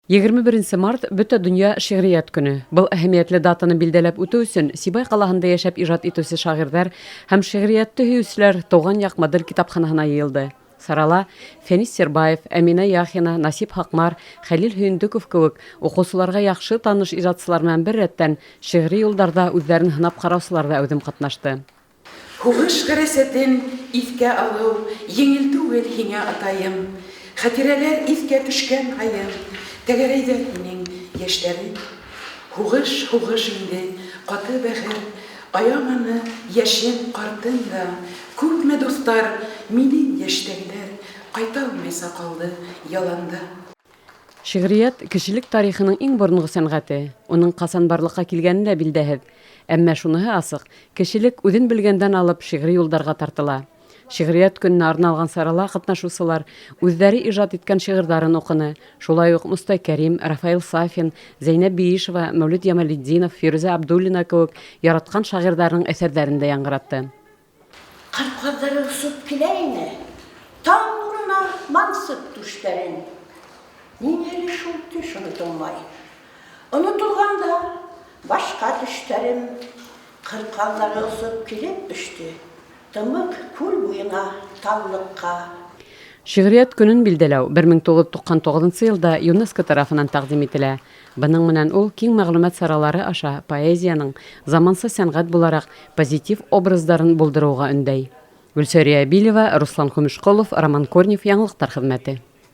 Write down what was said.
21 март бөтә дөнья шигърият көне. Был әһәмиятле датаны билдәләп үтү өчен Сибай калаһында яшәп иҗат итүче шагыйрьләр һәм шигъриятты һөючеләр Туган як Модель китапханәсенә йыелды. Сарала Фәнис Сербаев, Әминә Яхина, Насип Хакмар, Хәлил Һөендеков кебек укучыларга яхшы таныш иҗатчылар белән бер рәттән шигъри юлларда үзләрен һынап караучылар да әүдем катнашты. Хугыш гәрәсәтен искә алу еңел түгел һиңә атаем. Хатирәләр искә төшкән һаен, тәгәрәйдә минең яшьләрем. Хугыш инде, каты бәхер, аяманы яшен картын да. Күпме дуслар, минең яшьтәгеләр, кайталмыйса калды яланда. Шигърият кешелек тарихының иң борынгы сәнгате. Уның касан барлыкка килгәне дә билдәһез. Әмма шуныһы асык, кешелек үҙен белгәндән алып шигъри юлларга тартыла. Шигърият көненә арналган сарала катнашучылар үзләре иҗат иткән шигырьләрен укыны. Шулай ук Мустай Кәрим, Рафаил Сафин, Зәйнәп Биишева, Мәүлид Ямалетдинов, Фирүзә Абдуллина кебек яраткан шагыйрьләрнең әсәрләрен дә яңгыратты. Кыркылдары усып киләйне, таң нурына мансып түштәрен. Мин әле шул төш онотылмай. Онытылганда башка төштәрем, кыркылдары усып килеп төште. Тымык күл буена таллыкка. Шигърият көнен билдәләү 1999 елда ЮНЕСКО тарафынан тәкъдим ителә. Буның менән ул киң мәгълүмат саралары аша поэзияның заманса сәнгать буларак позитив образдарын булдыруга өндәй. Гөлсәрия Билева, Руслан Хөмешколов, Роман Корнев, яңалыктар хезмәте.